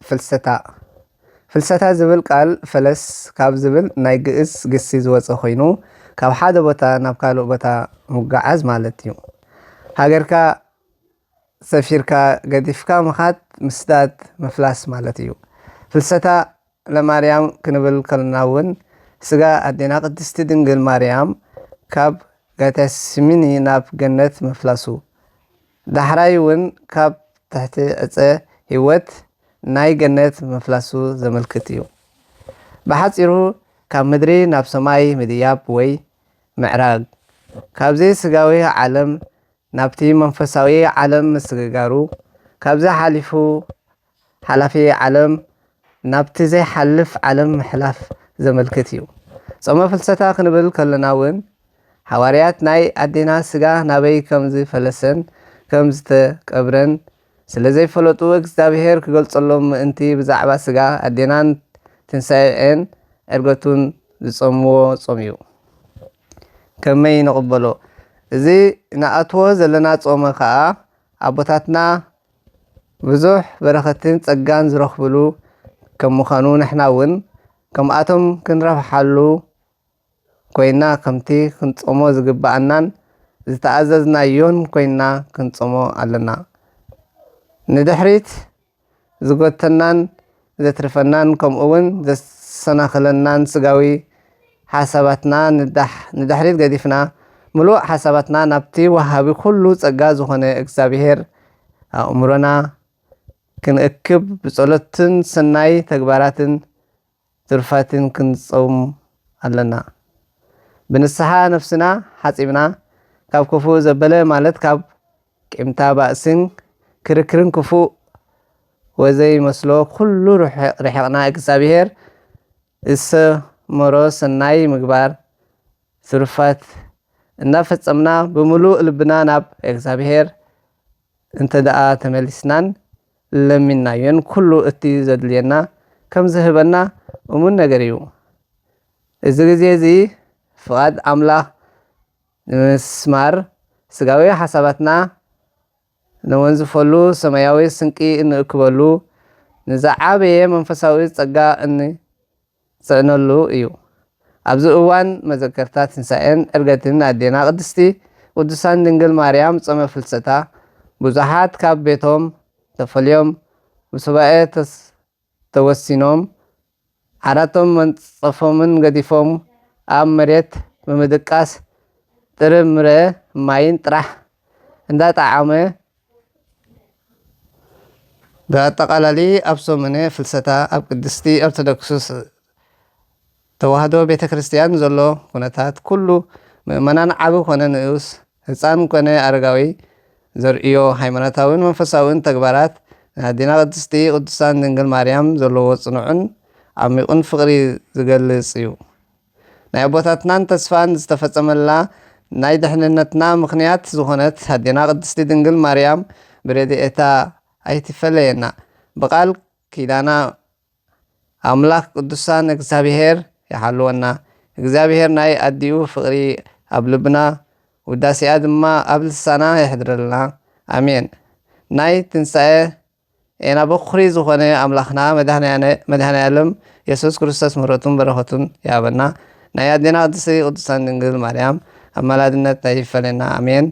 ፍልሰታ ፍልሰታ ዝብል ቃል ፈለስ ካብ ዝብል ናይ ግእዝ ግሲ ዝወፀ ኮይኑ ካብ ሓደ ቦታ ናብ ካልእ ቦታ ምጓዓዝ ማለት እዩ። ሃገርካ ሰፊርካ ገዲፍካ ምኻድ ምስዳድ ምፍላስ ማለት እዩ። ፍልሰታ ለማርያም ክንብል ከለና እውን ስጋ ኣዴና ቅድስቲ ድንግል ማርያም ካብ ጋቴስሚኒ ናብ ገነት ምፍላሱ ዳሕራይ እውን ካብ ትሕቲ ዕፀ ህይወት ናይ ገነት ምፍላሱ ዘመልክት እዩ። ብሓፂሩ ካብ ምድሪ ናብ ሰማይ ምድያብ ወይ ምዕራግ ካብዚ ስጋዊ ዓለም ናብቲ መንፈሳዊ ዓለም ምስግጋሩ ካብዚ ሓሊፉ ሓላፊ ዓለም ናብቲ ዘይሓልፍ ዓለም ምሕላፍ ዘመልክት እዩ። ጾመ ፍልሰታ ክንብል ከለና እውን ሓዋርያት ናይ ኣዴና ስጋ ናበይ ከም ዝፈለሰን ከም ዝተቀብረን ስለ ዘይፈለጡ እግዚአብሔር ክገልጸሎም ምእንቲ ብዛዕባ ስጋ ኣዴናን ትንሳኤን ዕርገቱን ዝጾምዎ ጾም እዩ። ከመይ ንቕበሎ? እዚ ንኣትዎ ዘለና ጾመ ከዓ ኣቦታትና ብዙሕ በረኸትን ጸጋን ዝረኽብሉ ከም ምዃኑ ንሕና እውን ከምኣቶም ክንረብሓሉ ኮይና ከምቲ ክንጾሞ ዝግባአናን ዝተኣዘዝናዮን ኮይና ክንጾሞ ኣለና። ንድሕሪት ዝጎተናን ዘትርፈናን ከምኡውን ዘሰናኽለናን ስጋዊ ሓሳባትና ንድሕሪት ገዲፍና ምሉእ ሓሳባትና ናብቲ ወሃቢ ኩሉ ጸጋ ዝኾነ እግዚአብሔር ኣእምሮና ክንእክብ ብጸሎትን ሰናይ ተግባራትን ትሩፋትን ክንጾም ኣለና። ብንስሓ ነፍስና ሓፂብና ካብ ክፉእ ዘበለ ማለት ካብ ቂምታ ባእስን ክርክርን ክፉእ ወዘይመስሎ ኩሉ ርሒቕና እግዚአብሔር እሰመሮ ሰናይ ምግባር ትሩፋት እናፈጸምና ብምሉእ ልብና ናብ እግዚአብሔር እንተደኣ ተመሊስናን ለሚናዮን ኩሉ እቲ ዘድልየና ከም ዝህበና እሙን ነገር እዩ። እዚ ግዜ እዚ ፍቓድ ኣምላኽ ንምስማር ስጋዊ ሓሳባትና ንወንዝፈሉ ሰማያዊ ስንቂ እንእክበሉ ንዝዓበየ መንፈሳዊ ጸጋ እንጽዕነሉ እዩ። ኣብዚ እዋን መዘከርታ ትንሳኤን ዕርገትን ኣዴና ቅድስቲ ቅዱሳን ድንግል ማርያም ጾመ ፍልሰታ ብዙሓት ካብ ቤቶም ተፈልዮም ብሱባኤ ተወሲኖም ዓራቶም መንጸፎምን ገዲፎም ኣብ መሬት ብምድቃስ ጥርምረ ማይን ጥራሕ እንዳጣዓመ ብኣጠቃላሊ ኣብ ሰሙነ ፍልሰታ ኣብ ቅድስቲ ኦርቶዶክስ ተዋህዶ ቤተ ክርስቲያን ዘሎ ኩነታት ኩሉ ምእመናን ዓብ ኮነ ንኡስ ህፃን ኮነ ኣረጋዊ ዘርእዮ ሃይማኖታውን መንፈሳውን ተግባራት ንኣዴና ቅድስቲ ቅዱሳን ድንግል ማርያም ዘለዎ ጽኑዕን ዓሚቑን ፍቕሪ ዝገልጽ እዩ። ናይ ኣቦታትናን ተስፋን ዝተፈጸመላ ናይ ድሕንነትና ምኽንያት ዝኾነት ኣዴና ቅድስቲ ድንግል ማርያም ብረድኤታ ኣይትፈለየና። ብቓል ኪዳና ኣምላኽ ቅዱሳን እግዚአብሔር ይሓልወና። እግዚአብሔር ናይ ኣዲኡ ፍቕሪ ኣብ ልብና ውዳሴኣ ድማ ኣብ ልሳና ይሕድረልና። ኣሜን። ናይ ትንሣኤ ኤና በኹሪ ዝኾነ ኣምላኽና መድኃኔ ዓለም ኢየሱስ ክርስቶስ ምሕረቱን በረኸቱን ያበና። ናይ ኣዴና ቅድስቲ ቅዱሳን ድንግል ማርያም ኣማላድነት ኣይፈለና። ኣሜን።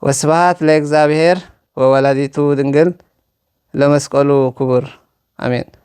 ወስብሐት ለእግዚአብሔር ወወላዲቱ ድንግል ለመስቀሉ ክቡር። አሜን።